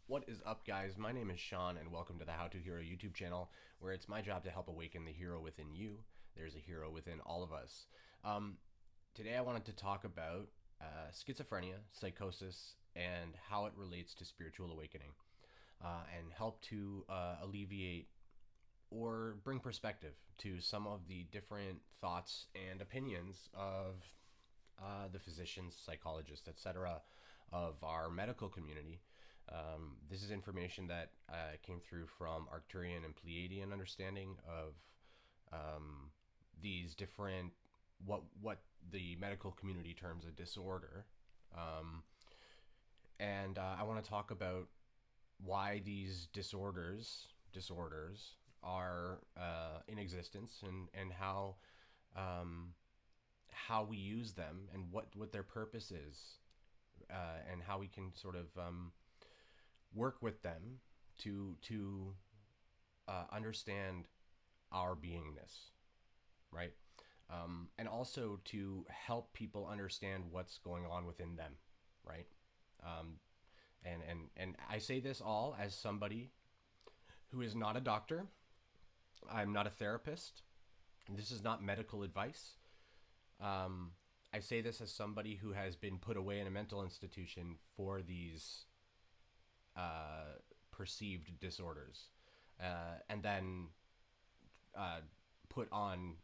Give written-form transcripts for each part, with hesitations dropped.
What is up, guys? My name is Sean, and welcome to the How to Hero YouTube channel, where it's my job to help awaken the hero within you. There's a hero within all of us. Today, I wanted to talk about schizophrenia, psychosis, and how it relates to spiritual awakening, and help to alleviate or bring perspective to some of the different thoughts and opinions of the physicians, psychologists, etc., of our medical community. This is information that came through from Arcturian and Pleiadian understanding of these different what the medical community terms a disorder, and I want to talk about why these disorders are in existence, and how we use them, and what their purpose is, and how we can sort of work with them to understand our beingness, right? And also to help people understand what's going on within them, right? And I say this all as somebody who is not a doctor. I'm not a therapist. This is not medical advice. I say this as somebody who has been put away in a mental institution for these perceived disorders, and then put on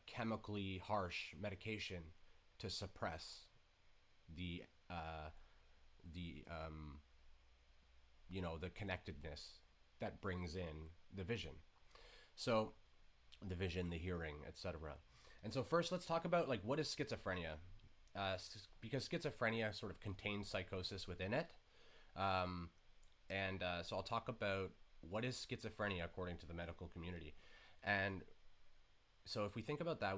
chemically harsh medication to suppress the the connectedness that brings in the vision. So the vision, the hearing, etc. And so first, let's talk about like what is schizophrenia, because schizophrenia sort of contains psychosis within it. So I'll talk about what is schizophrenia according to the medical community. And so if we think about that,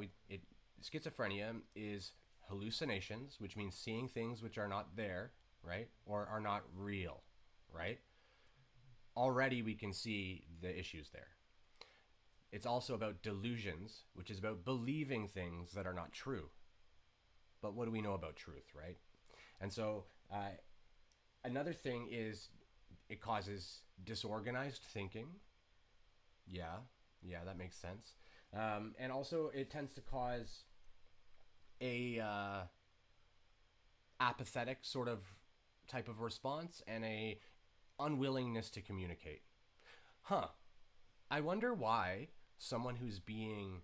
schizophrenia is hallucinations, which means seeing things which are not there, right? Or are not real, right? Already we can see the issues there. It's also about delusions, which is about believing things that are not true. But what do we know about truth, right? And so another thing is it causes disorganized thinking. Yeah, that makes sense. And also it tends to cause a apathetic sort of type of response and a unwillingness to communicate. I wonder why someone who's being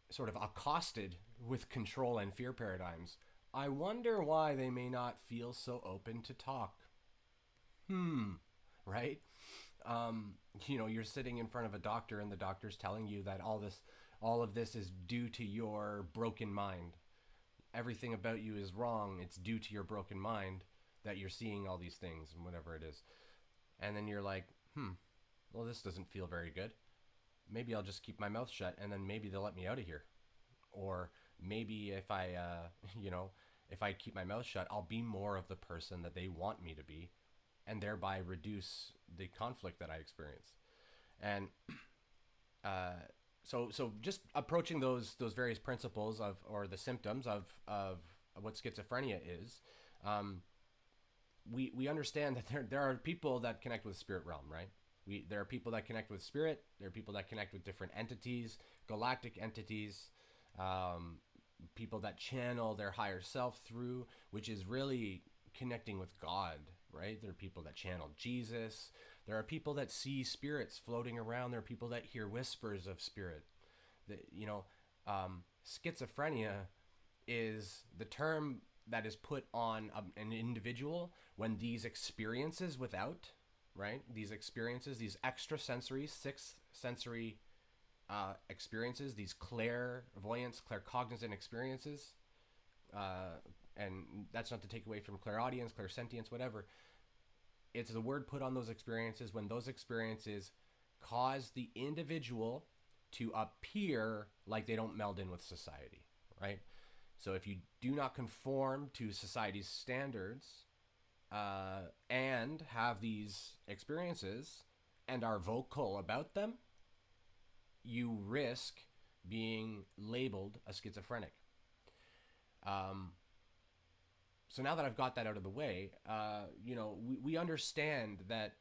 sort of accosted with control and fear paradigms, I wonder why they may not feel so open to talk. Right? You're sitting in front of a doctor, and the doctor's telling you that all of this is due to your broken mind. Everything about you is wrong. It's due to your broken mind that you're seeing all these things and whatever it is. And then you're like, well, this doesn't feel very good. Maybe I'll just keep my mouth shut, and then maybe they'll let me out of here. Or maybe if I, if I keep my mouth shut, I'll be more of the person that they want me to be, and thereby reduce the conflict that I experience. And so just approaching those various principles or the symptoms of what schizophrenia is, we understand that there are people that connect with the spirit realm, right? There are people that connect with spirit. There are people that connect with different entities, galactic entities, people that channel their higher self through, which is really connecting with God, right? There are people that channel Jesus. There are people that see spirits floating around. There are people that hear whispers of spirit. Schizophrenia is the term that is put on an individual when these experiences without, right? These experiences, these extrasensory, sixth sensory experiences, these clairvoyance, claircognizant experiences, and that's not to take away from clairaudience, clairsentience, whatever. It's the word put on those experiences when those experiences cause the individual to appear like they don't meld in with society, right? So if you do not conform to society's standards, and have these experiences and are vocal about them, you risk being labeled a schizophrenic. So now that I've got that out of the way, we understand that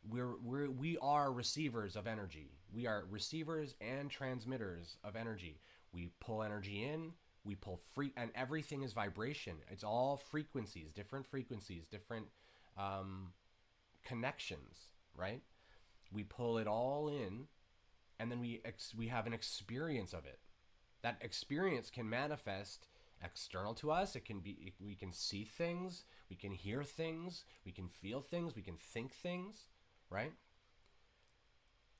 we are receivers of energy. We are receivers and transmitters of energy. We pull energy in, we pull and everything is vibration. It's all frequencies, different connections, right? We pull it all in, and then we have an experience of it. That experience can manifest external to us. It can be, we can see things, we can hear things, we can feel things, we can think things, right?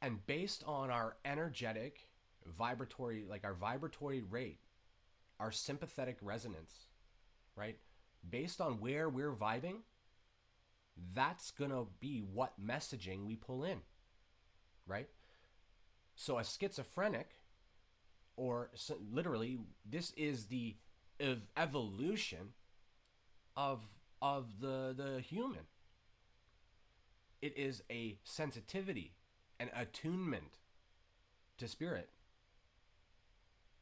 And based on our energetic vibratory, like our vibratory rate, our sympathetic resonance, right? Based on where we're vibing, that's gonna be what messaging we pull in, right? So a schizophrenic, or literally, this is the evolution of the human. It is a sensitivity, an attunement to spirit,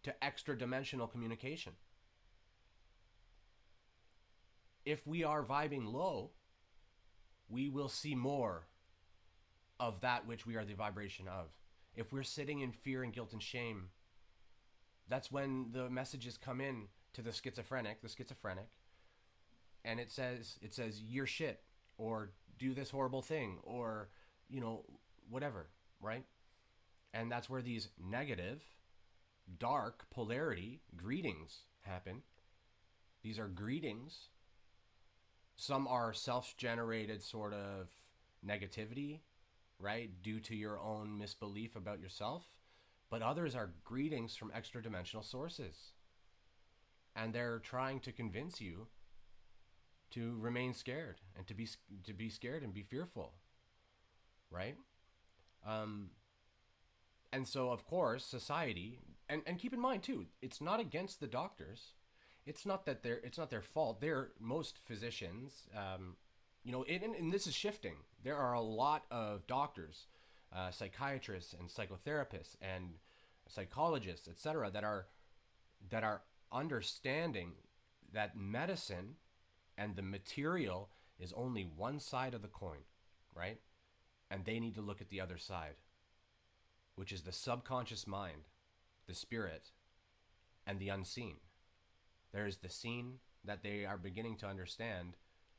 to extra dimensional communication. If we are vibing low, we will see more of that which we are the vibration of. If we're sitting in fear and guilt and shame, that's when the messages come in to the schizophrenic, and it says you're shit, or do this horrible thing, or whatever, right? And that's where these negative, dark polarity greetings happen. These are greetings. Some are self-generated sort of negativity, right, due to your own misbelief about yourself, but others are greetings from extra-dimensional sources. And they're trying to convince you to remain scared and to be scared and be fearful, right? And so, of course, society, and keep in mind too, it's not against the doctors. It's not their fault. Most physicians, and this is shifting. There are a lot of doctors, psychiatrists and psychotherapists and psychologists, etc., that are understanding that medicine and the material is only one side of the coin, right? And they need to look at the other side, which is the subconscious mind, the spirit, and the unseen. There's the seen that they are beginning to understand.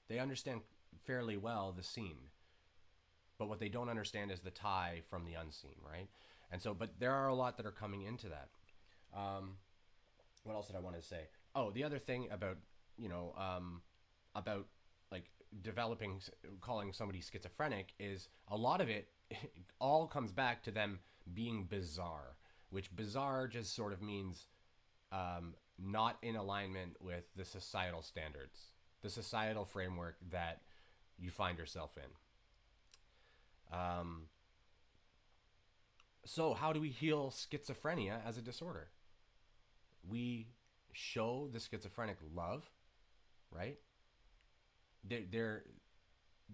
They understand fairly well the seen, but what they don't understand is the tie from the unseen, right? And so, but there are a lot that are coming into that. What else did I want to say? Oh, the other thing about, about like calling somebody schizophrenic is a lot of it all comes back to them being bizarre, which bizarre just sort of means not in alignment with the societal standards, the societal framework that you find yourself in. So how do we heal schizophrenia as a disorder? We show the schizophrenic love, right? They're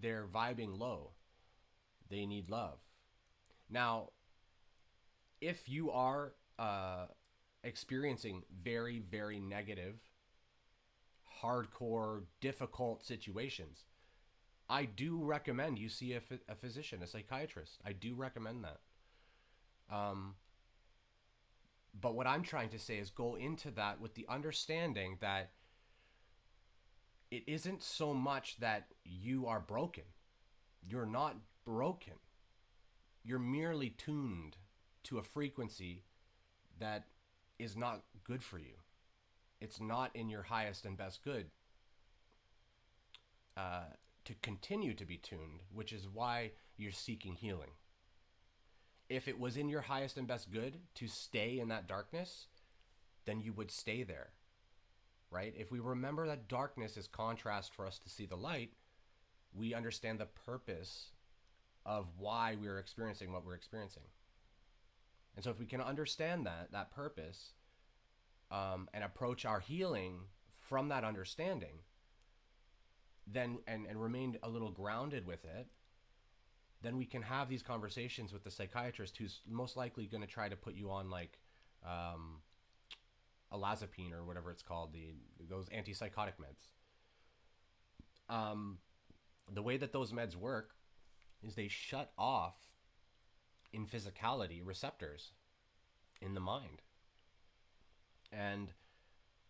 vibing low. They need love. Now, if you are experiencing very, very negative, hardcore, difficult situations, I do recommend you see a physician, a psychiatrist. I do recommend that. But what I'm trying to say is go into that with the understanding that it isn't so much that you are broken. You're not broken. You're merely tuned to a frequency that is not good for you. It's not in your highest and best good to continue to be tuned, which is why you're seeking healing. If it was in your highest and best good to stay in that darkness, then you would stay there, right? If we remember that darkness is contrast for us to see the light, we understand the purpose of why we're experiencing what we're experiencing. And so if we can understand that purpose, and approach our healing from that understanding, then and remain a little grounded with it, then we can have these conversations with the psychiatrist who's most likely going to try to put you on like alazapine or whatever it's called, those antipsychotic meds. The way that those meds work is they shut off in physicality receptors in the mind. And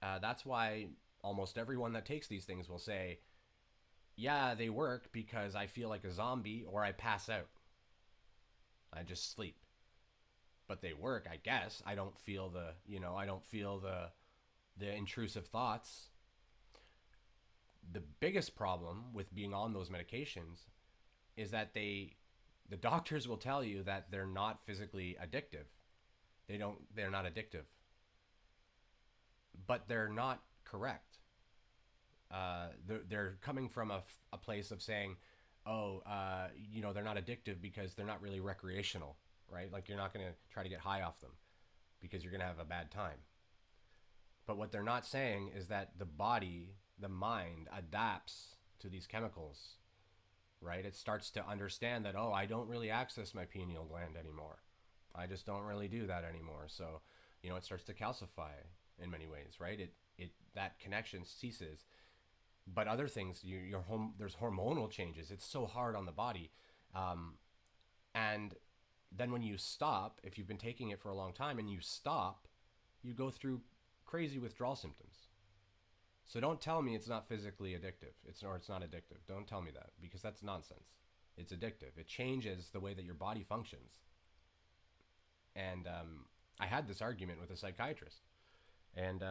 that's why almost everyone that takes these things will say, yeah, they work because I feel like a zombie or I pass out. I just sleep. But they work, I guess. I don't feel the intrusive thoughts. The biggest problem with being on those medications is that the doctors will tell you that they're not physically addictive. They're not addictive. But they're not correct. They're coming from a place of saying, they're not addictive because they're not really recreational, right? Like, you're not going to try to get high off them because you're going to have a bad time. But what they're not saying is that the body, the mind, adapts to these chemicals, right? It starts to understand that, I don't really access my pineal gland anymore. I just don't really do that anymore. So, it starts to calcify in many ways, right? That connection ceases. But other things, there's hormonal changes. It's so hard on the body. And then when you stop, if you've been taking it for a long time and you stop, you go through crazy withdrawal symptoms. So don't tell me it's not physically addictive. It's not addictive. Don't tell me that, because that's nonsense. It's addictive. It changes the way that your body functions. And I had this argument with a psychiatrist. And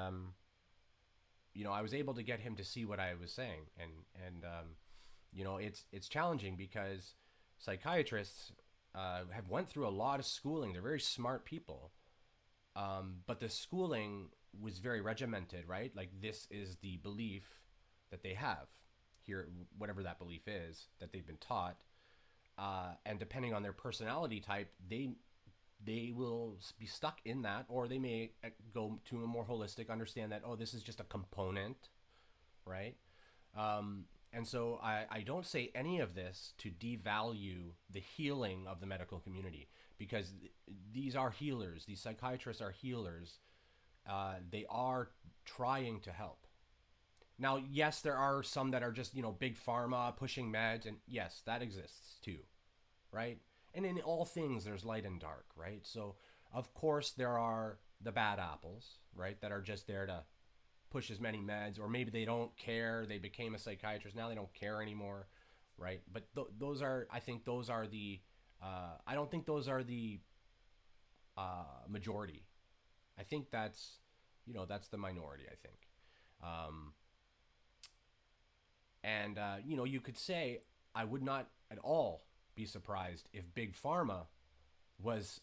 I was able to get him to see what I was saying, and it's challenging because psychiatrists have went through a lot of schooling. They're very smart people, but the schooling was very regimented, right? Like, this is the belief that they have here, whatever that belief is that they've been taught, and depending on their personality type, they will be stuck in that, or they may go to a more holistic, understand that, this is just a component, right? And so I don't say any of this to devalue the healing of the medical community, because these are healers. These psychiatrists are healers. They are trying to help. Now, yes, there are some that are just, big pharma pushing meds, and yes, that exists too, right? And in all things, there's light and dark, right? So, of course, there are the bad apples, right, that are just there to push as many meds, or maybe they don't care. They became a psychiatrist. Now they don't care anymore, right? But those are, I think those are the, I don't think those are the majority. I think that's the minority, I think. You could say, I would not at all be surprised if Big Pharma was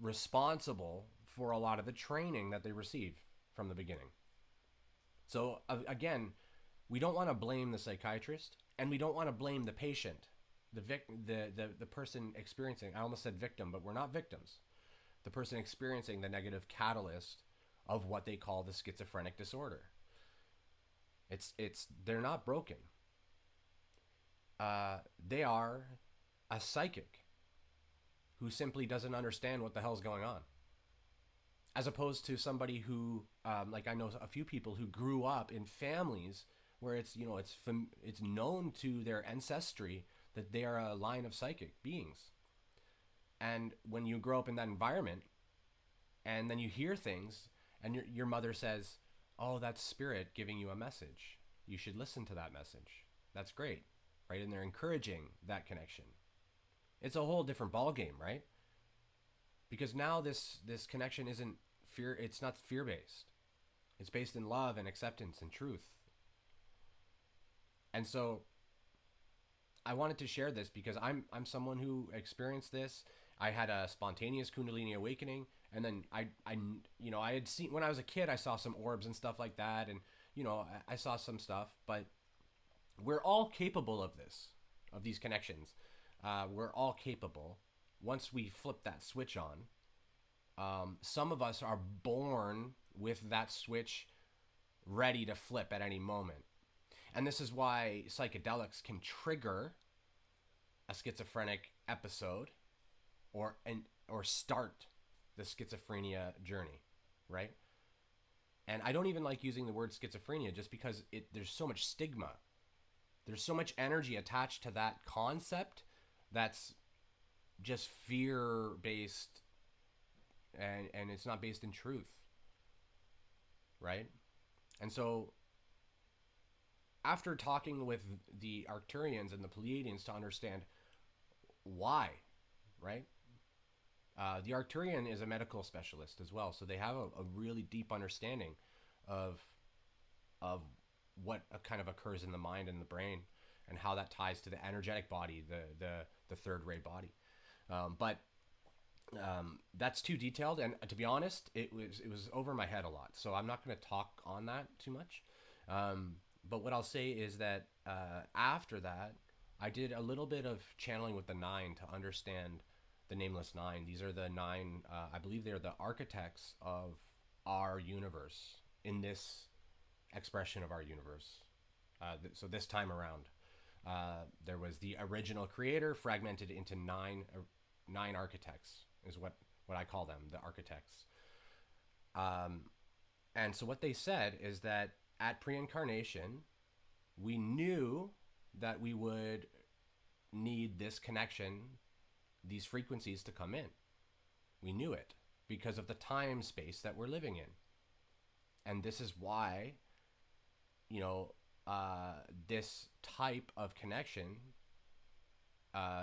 responsible for a lot of the training that they receive from the beginning. So again, we don't want to blame the psychiatrist, and we don't want to blame the patient, the person experiencing. I almost said victim, but we're not victims. The person experiencing the negative catalyst of what they call the schizophrenic disorder. They're not broken. They are a psychic who simply doesn't understand what the hell's going on. As opposed to somebody who, I know a few people who grew up in families where it's known to their ancestry that they are a line of psychic beings. And when you grow up in that environment, and then you hear things, and your mother says, that's spirit giving you a message. You should listen to that message. That's great, right? And they're encouraging that connection. It's a whole different ballgame, right? Because now this connection isn't fear. It's not fear-based. It's based in love and acceptance and truth. And so I wanted to share this because I'm someone who experienced this. I had a spontaneous Kundalini awakening, and then I had seen, when I was a kid, I saw some orbs and stuff like that, and I saw some stuff. But we're all capable of this, of these connections. We're all capable once we flip that switch on. Some of us are born with that switch ready to flip at any moment. And this is why psychedelics can trigger a schizophrenic episode or start the schizophrenia journey, right? And I don't even like using the word schizophrenia just because there's so much stigma There's so much energy attached to that concept that's just fear based, and it's not based in truth, right? And so after talking with the Arcturians and the Pleiadians to understand why, right? The Arcturian is a medical specialist as well, so they have a really deep understanding of of what kind of occurs in the mind and the brain, and how that ties to the energetic body, the third ray body. But that's too detailed, and to be honest, it was over my head a lot. So I'm not going to talk on that too much. But what I'll say is that after that, I did a little bit of channeling with the nine to understand the nameless nine. These are the nine. I believe they're the architects of our universe in this expression of our universe. So this time around, there was the original creator fragmented into nine architects is what I call them, the architects. And so what they said is that at pre-incarnation, we knew that we would need this connection, these frequencies to come in. We knew it because of the time space that we're living in. And this is why, this type of connection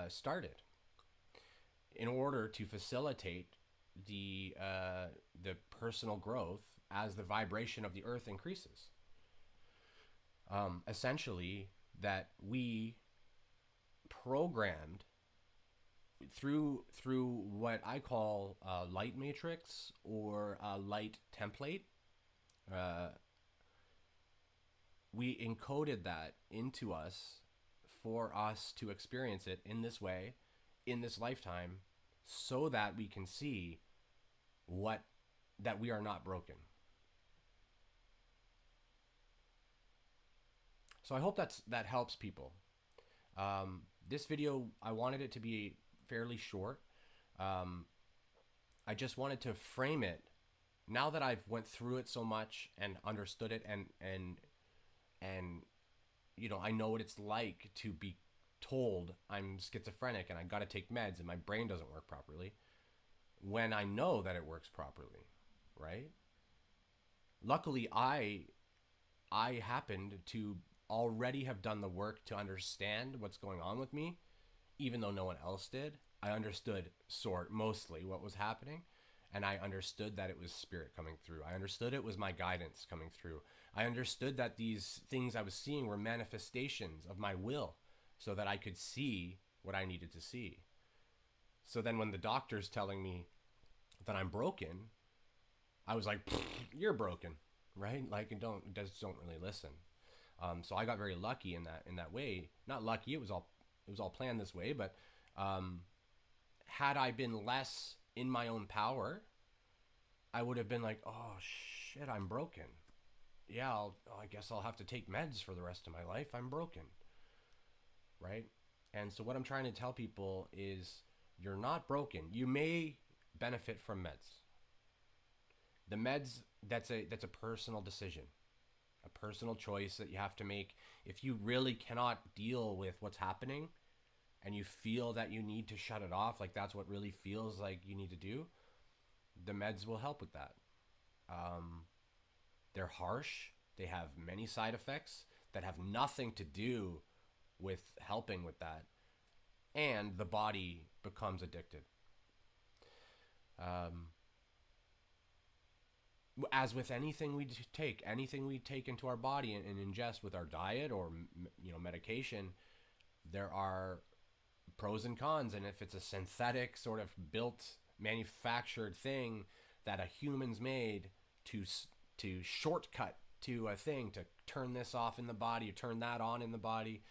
started in order to facilitate the personal growth as the vibration of the earth increases. Essentially, that we programmed through what I call light matrix or a light template. We encoded that into us for us to experience it in this way, in this lifetime, so that we can see that we are not broken. So I hope that helps people. This video, I wanted it to be fairly short. I just wanted to frame it. Now that I've went through it so much and understood it, and I know what it's like to be told I'm schizophrenic and I got to take meds and my brain doesn't work properly, when I know that it works properly, right? Luckily, I happened to already have done the work to understand what's going on with me, even though no one else did. I understood mostly what was happening, and I understood that it was spirit coming through. I understood it was my guidance coming through. I understood that these things I was seeing were manifestations of my will, so that I could see what I needed to see. So then when the doctor's telling me that I'm broken, I was like, you're broken, right? Like, don't really listen. So I got very lucky in that way. Not lucky, it was all planned this way, but had I been less in my own power, I would have been like, oh shit, I'm broken. Yeah, I guess I'll have to take meds for the rest of my life. I'm broken. Right? And so what I'm trying to tell people is, you're not broken. You may benefit from meds. The meds, that's a personal decision, a personal choice that you have to make. If you really cannot deal with what's happening and you feel that you need to shut it off, like that's what really feels like you need to do, the meds will help with that. They're harsh. They have many side effects that have nothing to do with helping with that, and the body becomes addicted. As with anything we take into our body and ingest with our diet or medication, there are pros and cons. And if it's a synthetic sort of built, manufactured thing that a human's made to shortcut to a thing, to turn this off in the body or turn that on in the body,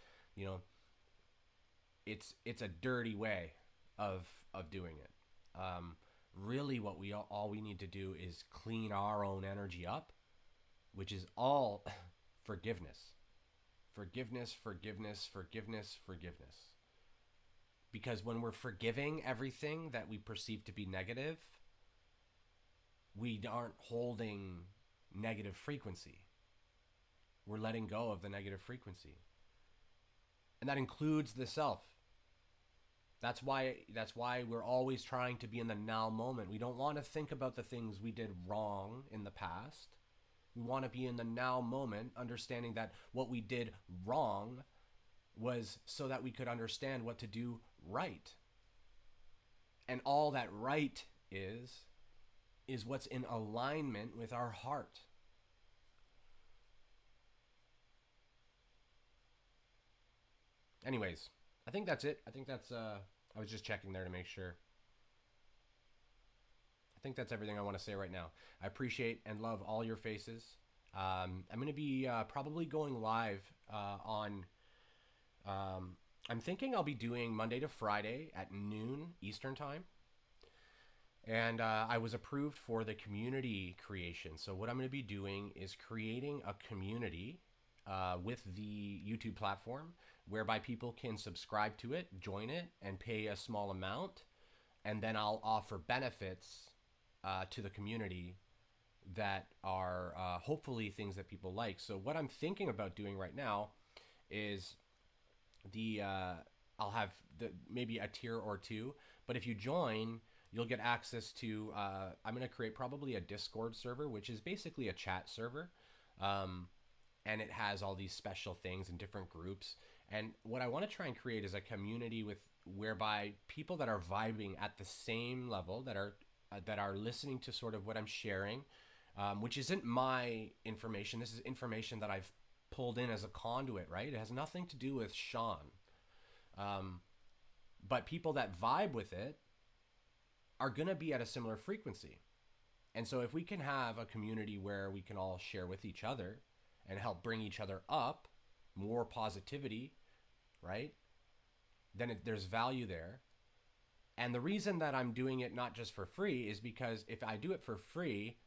it's a dirty way of doing it. Really what all we need to do is clean our own energy up, which is all forgiveness. Forgiveness. Because when we're forgiving everything that we perceive to be negative, we aren't holding negative frequency. We're letting go of the negative frequency. And that includes the self. That's why we're always trying to be in the now moment. We don't want to think about the things we did wrong in the past. We want to be in the now moment, understanding that what we did wrong was so that we could understand what to do right. And all that right is what's in alignment with our heart. Anyways, I think that's it. I was just checking there to make sure. I think that's everything I want to say right now. I appreciate and love all your faces. I'm going to be probably going live on. I'm thinking I'll be doing Monday to Friday at noon Eastern time. And I was approved for the community creation. So what I'm going to be doing is creating a community with the YouTube platform whereby people can subscribe to it, join it, and pay a small amount. And then I'll offer benefits to the community that are hopefully things that people like. So what I'm thinking about doing right now is I'll have maybe a tier or two, but if you join, you'll get access to, I'm going to create probably a Discord server, which is basically a chat server. And it has all these special things in different groups. And what I want to try and create is a community whereby people that are vibing at the same level, that are listening to sort of what I'm sharing, which isn't my information. This is information that I've pulled in as a conduit, right? It has nothing to do with Sean. But people that vibe with it are going to be at a similar frequency. And so if we can have a community where we can all share with each other and help bring each other up, more positivity, right? Then there's value there. And the reason that I'm doing it not just for free is because if I do it for free,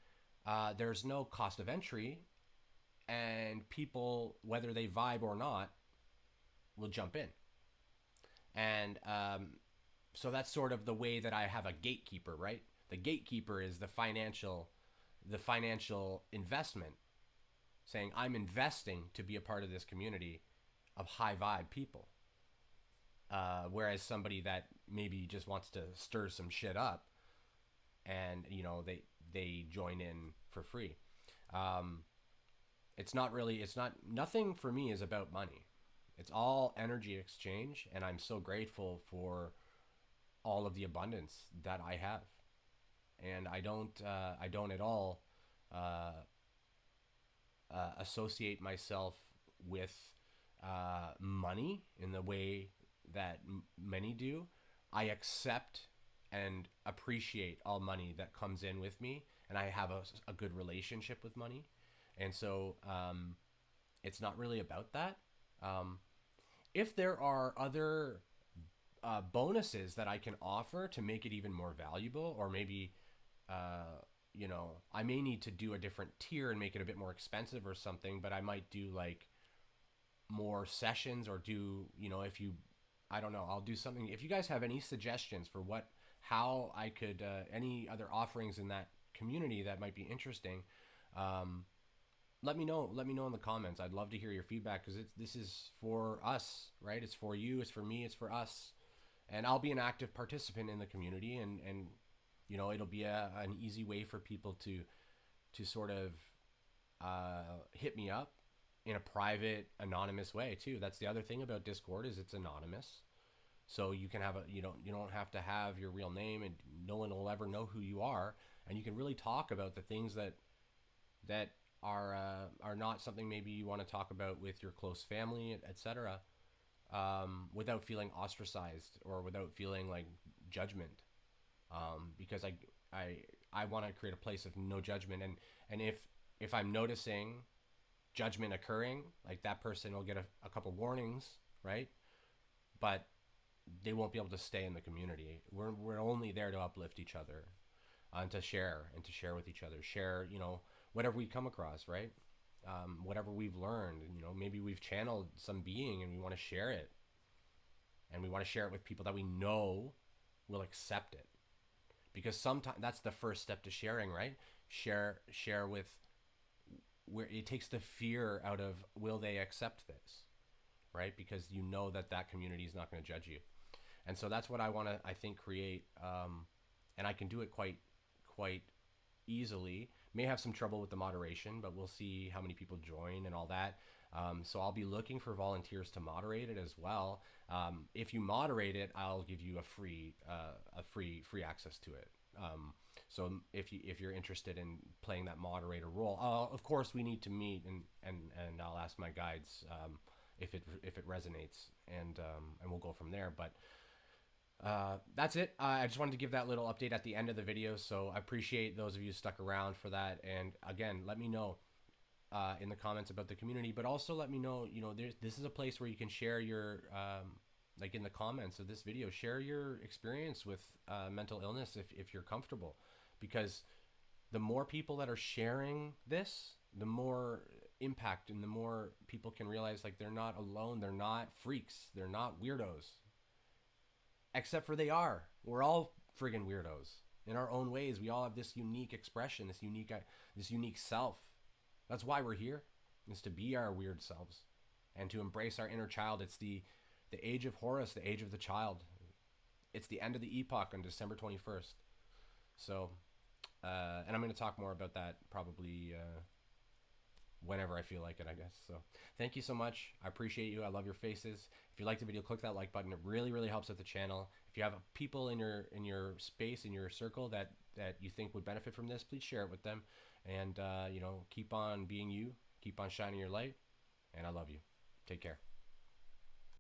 there's no cost of entry, and people, whether they vibe or not, will jump in. And so that's sort of the way that I have a gatekeeper, right? The gatekeeper is the financial investment, saying I'm investing to be a part of this community of high vibe people. Whereas somebody that maybe just wants to stir some shit up, and they join in for free. Nothing for me is about money. It's all energy exchange, and I'm so grateful for all of the abundance that I have. And I don't at all associate myself with money in the way that many do. I accept and appreciate all money that comes in with me, and I have a good relationship with money. And so it's not really about that. If there are other bonuses that I can offer to make it even more valuable, or maybe I may need to do a different tier and make it a bit more expensive or something, but I might do like more sessions, or do, I don't know, I'll do something. If you guys have any suggestions for how I could, any other offerings in that community that might be interesting, let me know in the comments. I'd love to hear your feedback, because this is for us, right? It's for you, it's for me, it's for us. And I'll be an active participant in the community, and it'll be an easy way for people to sort of hit me up in a private, anonymous way too. That's the other thing about Discord, is it's anonymous. So you can have you don't have to have your real name, and no one will ever know who you are, and you can really talk about the things that are not something maybe you want to talk about with your close family, etc., without feeling ostracized or without feeling like judgment, because I want to create a place of no judgment, and if I'm noticing judgment occurring, like, that person will get a couple warnings, right? But they won't be able to stay in the community. We're only there to uplift each other, and to share with each other, share whatever we come across, right? Whatever we've learned, maybe we've channeled some being and we want to share it, and we want to share it with people that we know will accept it, because sometimes that's the first step to sharing, right? Share with, where it takes the fear out of, will they accept this, right? Because you know that that community is not going to judge you. And so that's what I want to, I think, create. And I can do it quite easily. May have some trouble with the moderation, but we'll see how many people join and all that. So I'll be looking for volunteers to moderate it as well. If you moderate it, I'll give you a free access to it. So if you're interested in playing that moderator role, of course we need to meet, and I'll ask my guides if it resonates, and we'll go from there. But that's it. I just wanted to give that little update at the end of the video. So I appreciate those of you who stuck around for that. And again, let me know in the comments about the community, but also let me know, this is a place where you can share your, like in the comments of this video, share your experience with mental illness if you're comfortable, because the more people that are sharing this, the more impact, and the more people can realize like they're not alone. They're not freaks. They're not weirdos. Except for they are. We're all friggin' weirdos in our own ways. We all have this unique expression, this unique self. That's why we're here, is to be our weird selves and to embrace our inner child. It's the age of Horus, the age of the child. It's the end of the epoch on December 21st. So, and I'm going to talk more about that probably whenever I feel like it, I guess. So thank you so much. I appreciate you. I love your faces. If you like the video, click that like button. It really, really helps out the channel. If you have people in your space, in your circle that you think would benefit from this, please share it with them. And, keep on being you. Keep on shining your light. And I love you. Take care.